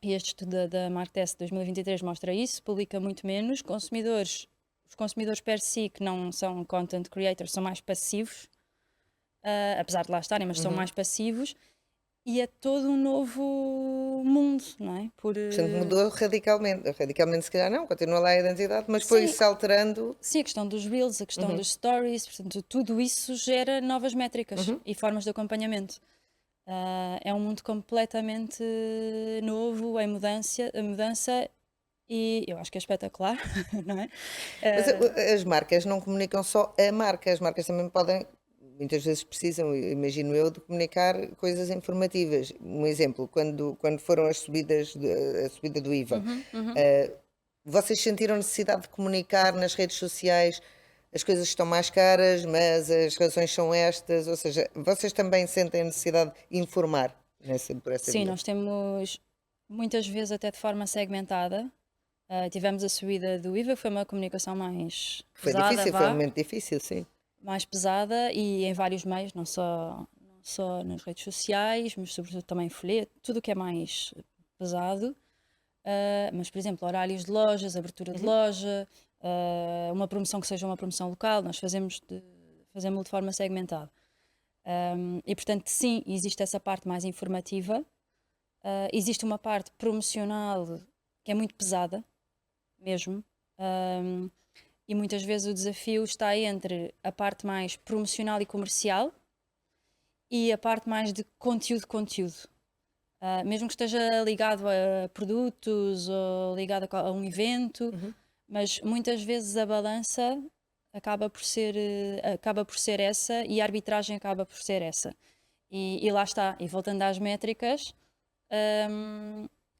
E este estudo da Marktest 2023 mostra isso, publica muito menos. Os consumidores per si, que não são content creators, são mais passivos, apesar de lá estarem, mas são mais passivos. E é todo um novo mundo, não é? Portanto, mudou radicalmente. Radicalmente, se calhar não, continua lá a identidade, mas foi-se Sim. alterando. Sim, a questão dos Reels, a questão dos Stories, portanto, tudo isso gera novas métricas e formas de acompanhamento. É um mundo completamente novo, em mudança, e eu acho que é espetacular, não é? Mas as marcas não comunicam só a marca, as marcas também podem, muitas vezes precisam, imagino eu, de comunicar coisas informativas. Um exemplo, quando foram as subidas, a subida do IVA, vocês sentiram necessidade de comunicar nas redes sociais as coisas estão mais caras, mas as razões são estas, ou seja, vocês também sentem a necessidade de informar por essa Sim, via? nós temos muitas vezes até de forma segmentada. Tivemos a subida do IVA, foi uma comunicação mais Foi pesada, difícil, foi um vá, momento difícil, sim. mais pesada e em vários meios, não só nas redes sociais, mas sobretudo também folheto, tudo o que é mais pesado. Mas, por exemplo, horários de lojas, abertura de loja, uma promoção que seja uma promoção local, nós fazemos de forma segmentada. E, portanto, sim, existe essa parte mais informativa, existe uma parte promocional que é muito pesada, mesmo, e muitas vezes o desafio está entre a parte mais promocional e comercial e a parte mais de conteúdo. Mesmo que esteja ligado a produtos ou ligado a um evento, mas muitas vezes a balança acaba por ser essa e a arbitragem acaba por ser essa. E lá está, e voltando às métricas,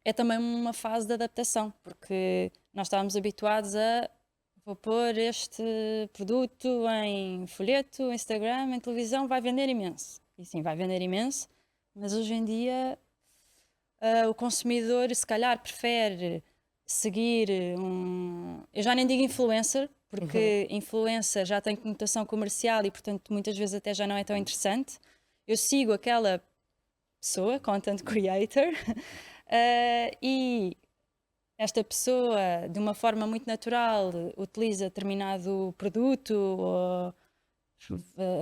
é também uma fase de adaptação, porque nós estávamos habituados a vou pôr este produto em folheto, Instagram, em televisão, vai vender imenso. E sim, vai vender imenso, mas hoje em dia o consumidor se calhar prefere seguir eu já nem digo influencer, porque influencer já tem conotação comercial e portanto muitas vezes até já não é tão interessante. Eu sigo aquela pessoa, content creator, e esta pessoa de uma forma muito natural utiliza determinado produto ou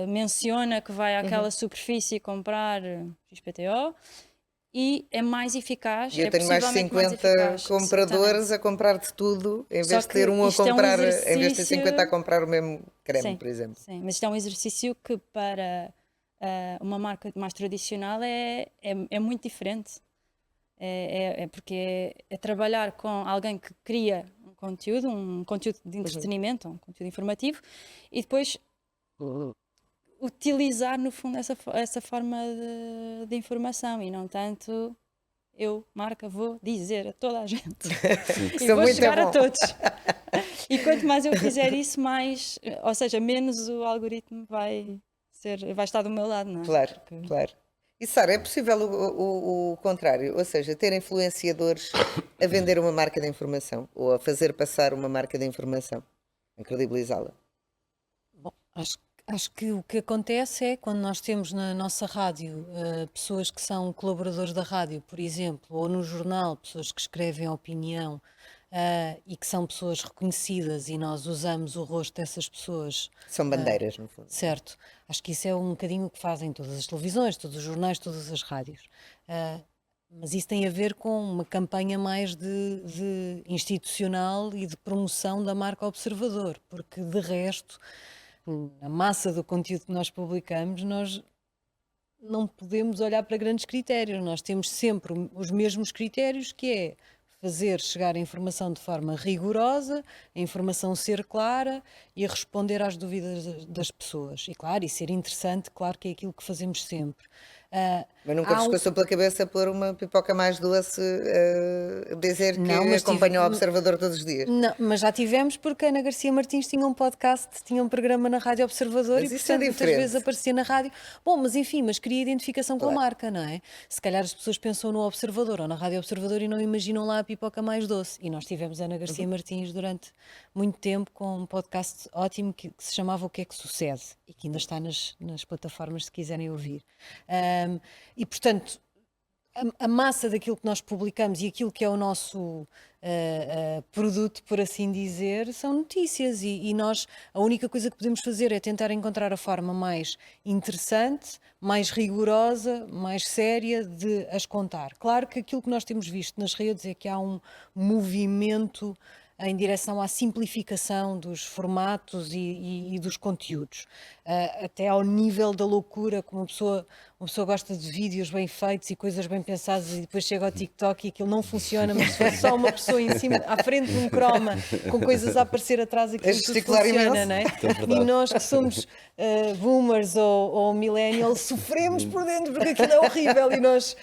menciona que vai àquela superfície comprar XPTO e é mais eficaz, E eu é tenho mais de possivelmente mais 50 eficaz. compradores Certamente. a comprar de tudo, em Só vez de ter que um a isto é um comprar, em vez de ter exercício. 50 a comprar o mesmo creme, Sim, por exemplo. sim, mas isto é um exercício que para uma marca mais tradicional é muito diferente. Porque é trabalhar com alguém que cria um conteúdo, um conteúdo de entretenimento, um conteúdo informativo, e depois utilizar, no fundo, essa forma de informação, e não tanto eu, marca, vou dizer a toda a gente e São vou muito chegar a bom. todos. E quanto mais eu fizer isso, mais, ou seja, menos o algoritmo vai estar do meu lado, não é? Claro, Porque- claro. E Sara, é possível o contrário, ou seja, ter influenciadores a vender uma marca de informação ou a fazer passar uma marca de informação, a credibilizá-la? Bom, acho que o que acontece é quando nós temos na nossa rádio pessoas que são colaboradores da rádio, por exemplo, ou no jornal, pessoas que escrevem opinião e que são pessoas reconhecidas e nós usamos o rosto dessas pessoas. São bandeiras, no fundo. Certo. Acho que isso é um bocadinho o que fazem todas as televisões, todos os jornais, todas as rádios. Mas isso tem a ver com uma campanha mais de institucional e de promoção da marca Observador, porque de resto, na massa do conteúdo que nós publicamos, nós não podemos olhar para grandes critérios. Nós temos sempre os mesmos critérios, que é fazer chegar a informação de forma rigorosa, a informação ser clara e a responder às dúvidas das pessoas. E claro, e ser interessante, claro que é aquilo que fazemos sempre. Mas nunca vos passou pela cabeça pôr uma pipoca mais doce, dizer que Não, mas acompanha o Observador todos os dias? Não, mas já tivemos porque a Ana Garcia Martins tinha um podcast, tinha um programa na Rádio Observador Mas e, isso é portanto, muitas diferente. vezes aparecia na rádio. Bom, mas enfim, mas queria identificação com a Claro. marca, não é? Se calhar as pessoas pensam no Observador ou na Rádio Observador e não imaginam lá a pipoca mais doce. E nós tivemos a Ana Garcia Martins durante muito tempo com um podcast ótimo que se chamava O que é que sucede e que ainda está nas plataformas se quiserem ouvir. E, portanto, a massa daquilo que nós publicamos e aquilo que é o nosso produto, por assim dizer, são notícias e nós a única coisa que podemos fazer é tentar encontrar a forma mais interessante, mais rigorosa, mais séria de as contar. Claro que aquilo que nós temos visto nas redes é que há um movimento em direção à simplificação dos formatos e dos conteúdos, até ao nível da loucura, que uma pessoa gosta de vídeos bem feitos e coisas bem pensadas e depois chega ao TikTok e aquilo não funciona, mas se for só uma pessoa em cima, à frente de um croma, com coisas a aparecer atrás, aquilo tudo gesticular funciona, imenso. não é? verdade. E nós que somos boomers ou millennials sofremos por dentro porque aquilo é horrível e nós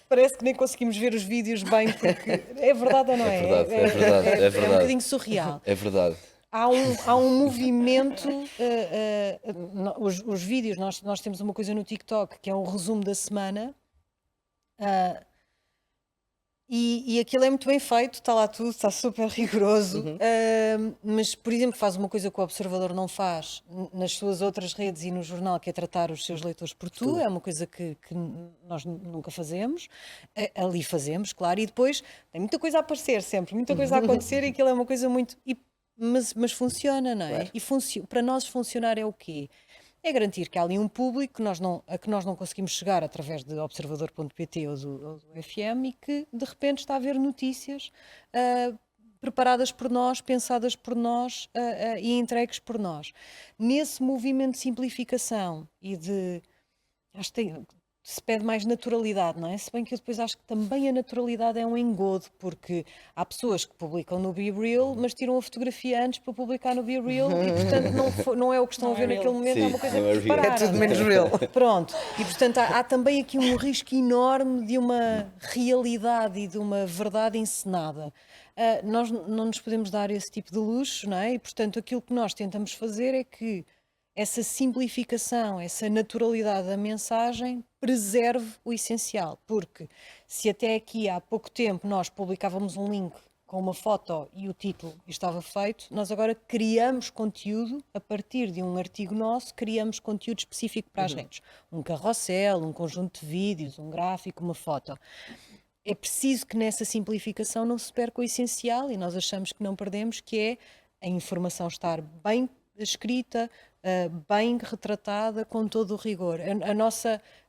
parece que nem conseguimos ver os vídeos bem porque é verdade ou não é? verdade, é verdade, é É um verdade. bocadinho surreal. É verdade. Há um movimento, os vídeos, nós temos uma coisa no TikTok que é um resumo da semana e aquilo é muito bem feito, está lá tudo, está super rigoroso, mas, por exemplo, faz uma coisa que o Observador não faz nas suas outras redes e no jornal, que é tratar os seus leitores por tu, é uma coisa que nós nunca fazemos, ali fazemos, claro, e depois tem muita coisa a aparecer sempre, muita coisa a acontecer e aquilo é uma coisa muito... Mas funciona, não é? Claro. E para nós funcionar é o quê? É garantir que há ali um público a que nós não conseguimos chegar através de observador.pt ou do FM e que de repente está a ver notícias preparadas por nós, pensadas por nós e entregues por nós. Nesse movimento de simplificação e de... Acho que se pede mais naturalidade, não é? Se bem que eu depois acho que também a naturalidade é um engodo, porque há pessoas que publicam no Be Real, mas tiram a fotografia antes para publicar no Be Real e, portanto, não é o que estão Não a ver é naquele real. momento, é Sim, uma coisa não é que real. prepararam. É tudo menos real. Pronto, e portanto há também aqui um risco enorme de uma realidade e de uma verdade encenada. Nós não nos podemos dar esse tipo de luxo, não é? E portanto aquilo que nós tentamos fazer é que essa simplificação, essa naturalidade da mensagem preserve o essencial, porque se até aqui há pouco tempo nós publicávamos um link com uma foto e o título estava feito, nós agora criamos conteúdo a partir de um artigo nosso, criamos conteúdo específico para as redes. Um carrossel, um conjunto de vídeos, um gráfico, uma foto. É preciso que nessa simplificação não se perca o essencial e nós achamos que não perdemos, que é a informação estar bem escrita, bem retratada, com todo o rigor.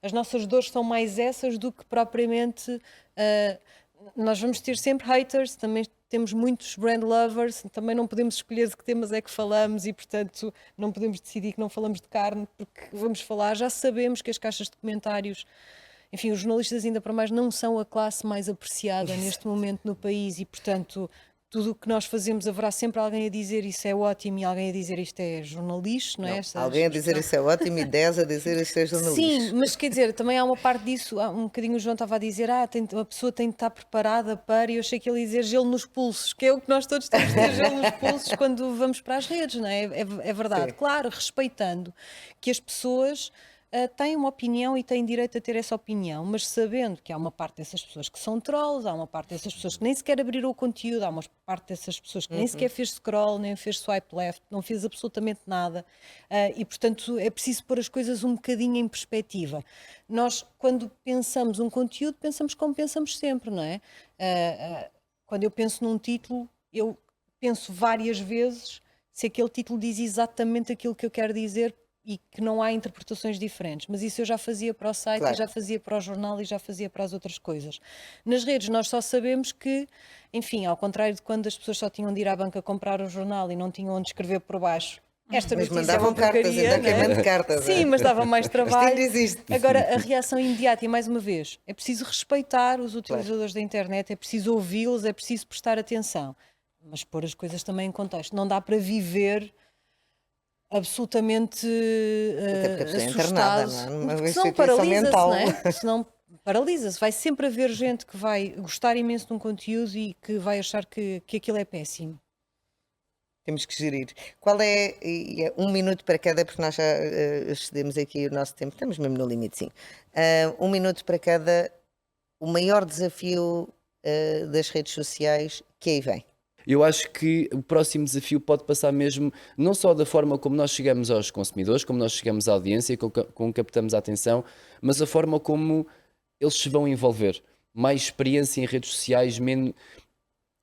As nossas dores são mais essas do que propriamente... nós vamos ter sempre haters, também temos muitos brand lovers, também não podemos escolher de que temas é que falamos e, portanto, não podemos decidir que não falamos de carne porque vamos falar. Já sabemos que as caixas de comentários... Enfim, os jornalistas ainda para mais não são a classe mais apreciada neste momento no país e, portanto, tudo o que nós fazemos haverá sempre alguém a dizer isso é ótimo e alguém a dizer isto é jornalista, não é? Esta Alguém a dizer isso é ótimo e 10 a dizer isso é jornalista. Sim, mas quer dizer, também há uma parte disso, há um bocadinho o João estava a dizer, a pessoa tem de estar preparada para, e eu achei que ele ia dizer gelo nos pulsos, que é o que nós todos temos de ter gelo nos pulsos quando vamos para as redes, não é? É verdade, Sim. claro, respeitando que as pessoas têm uma opinião e têm direito a ter essa opinião, mas sabendo que há uma parte dessas pessoas que são trolls, há uma parte dessas pessoas que nem sequer abriram o conteúdo, há uma parte dessas pessoas que nem sequer fez scroll, nem fez swipe left, não fez absolutamente nada, e portanto é preciso pôr as coisas um bocadinho em perspectiva. Nós, quando pensamos um conteúdo, pensamos como pensamos sempre, não é? Quando eu penso num título, eu penso várias vezes se aquele título diz exatamente aquilo que eu quero dizer e que não há interpretações diferentes. Mas isso eu já fazia para o site, Claro. eu já fazia para o jornal e já fazia para as outras coisas. Nas redes nós só sabemos que, enfim, ao contrário de quando as pessoas só tinham de ir à banca comprar o jornal e não tinham onde escrever por baixo, esta Mas notícia é uma mandavam cartas, porcaria, não é? antigamente cartas. Sim, mas dava mais Isto ainda trabalho. existe. Agora, a reação imediata, e mais uma vez, é preciso respeitar os utilizadores da internet, é preciso ouvi-los, é preciso prestar atenção, mas pôr as coisas também em contexto. Não dá para viver absolutamente Até porque a pessoa é internada, assustado, não é? Numa porque senão instituição paralisa-se, mental. não é? Senão paralisa-se. Vai sempre haver gente que vai gostar imenso de um conteúdo e que vai achar que aquilo é péssimo. Temos que gerir. Qual é, e é 1 minuto para cada, porque nós já excedemos aqui o nosso tempo, estamos mesmo no limite, sim. 1 minuto para cada, o maior desafio das redes sociais que aí vem. Eu acho que o próximo desafio pode passar mesmo não só da forma como nós chegamos aos consumidores, como nós chegamos à audiência, como captamos a atenção, mas a forma como eles se vão envolver. Mais experiência em redes sociais, menos.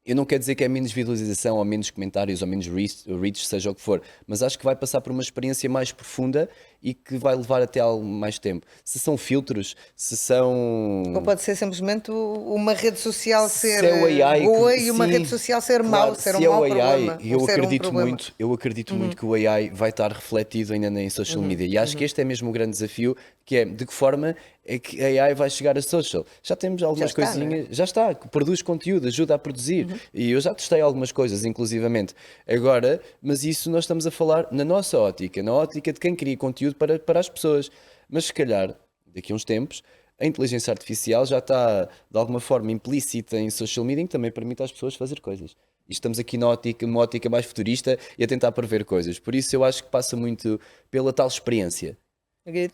Eu não quero dizer que é menos visualização, ou menos comentários, ou menos reach, seja o que for, mas acho que vai passar por uma experiência mais profunda e que vai levar até algo mais tempo. Se são filtros, se são. Ou pode ser simplesmente uma rede social ser Se é o AI boa que- e uma sim, rede social ser claro, mau, ser se um é mau o AI, problema. ou ser um problema. eu acredito muito que o AI vai estar refletido ainda em social media. E acho que este é mesmo o grande desafio, que é de que forma é que a AI vai chegar a social. Já temos algumas está, não é? coisinhas, já está, que produz conteúdo, ajuda a produzir. E eu já testei algumas coisas, inclusivamente. Agora, mas isso nós estamos a falar na nossa ótica, na ótica de quem cria conteúdo para as pessoas. Mas se calhar, daqui a uns tempos, a inteligência artificial já está de alguma forma implícita em social media, que também permite às pessoas fazer coisas. E estamos aqui numa ótica mais futurista e a tentar prever coisas. Por isso eu acho que passa muito pela tal experiência. Margarida?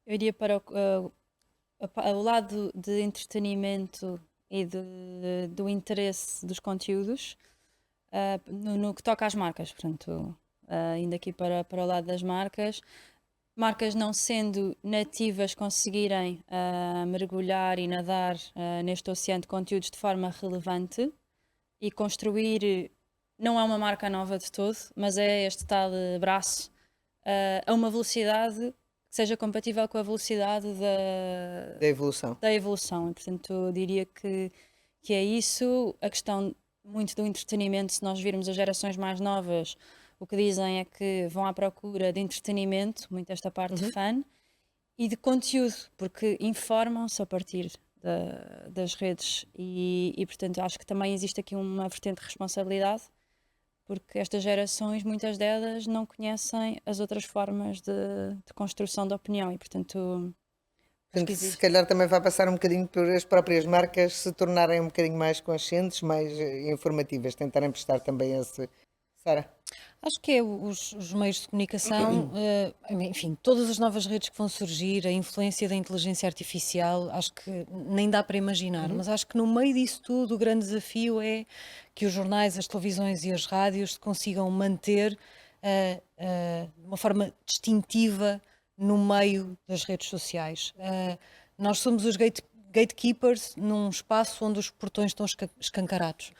Eu iria para o lado de entretenimento e do interesse dos conteúdos, no que toca às marcas, portanto, indo aqui para o lado das marcas, marcas não sendo nativas conseguirem mergulhar e nadar neste oceano de conteúdos de forma relevante e construir, não é uma marca nova de todo, mas é este tal braço a uma velocidade que seja compatível com a velocidade Da evolução. da evolução. E, portanto, eu diria que é isso. A questão muito do entretenimento, se nós virmos as gerações mais novas, o que dizem é que vão à procura de entretenimento, muito esta parte de fã, e de conteúdo, porque informam-se a partir das redes. E, portanto, acho que também existe aqui uma vertente de responsabilidade, porque estas gerações, muitas delas, não conhecem as outras formas de construção da opinião e, portanto, acho que Portanto, se existe. calhar também vai passar um bocadinho por as próprias marcas se tornarem um bocadinho mais conscientes, mais informativas, tentarem prestar também esse. Sara? Acho que é os meios de comunicação, enfim, todas as novas redes que vão surgir, a influência da inteligência artificial, acho que nem dá para imaginar, mas acho que no meio disso tudo o grande desafio é que os jornais, as televisões e as rádios se consigam manter de uma forma distintiva no meio das redes sociais. Nós somos os gatekeepers num espaço onde os portões estão escancarados.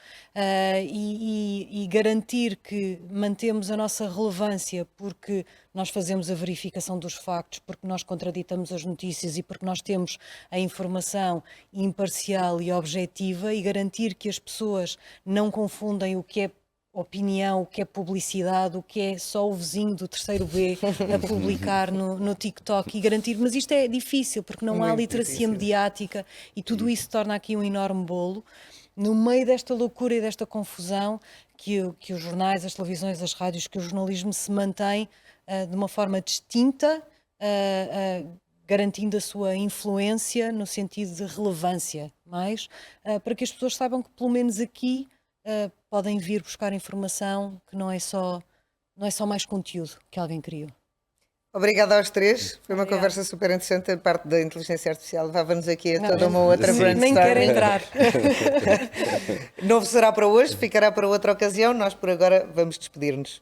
E garantir que mantemos a nossa relevância porque nós fazemos a verificação dos factos, porque nós contraditamos as notícias e porque nós temos a informação imparcial e objetiva, e garantir que as pessoas não confundem o que é opinião, o que é publicidade, o que é só o vizinho do terceiro B a publicar no TikTok, e garantir, mas isto é difícil porque não há Muito literacia difícil. mediática e tudo isso torna aqui um enorme bolo. no meio desta loucura e desta confusão, que os jornais, as televisões, as rádios, que o jornalismo se mantém de uma forma distinta, garantindo a sua influência no sentido de relevância, mais para que as pessoas saibam que pelo menos aqui podem vir buscar informação, que não é só mais conteúdo que alguém criou. Obrigada aos três, foi uma Obrigada. conversa super interessante. A parte da inteligência artificial levava-nos aqui a toda uma outra Sim. brainstorming. Nem quero entrar. Não será para hoje, ficará para outra ocasião. Nós por agora vamos despedir-nos.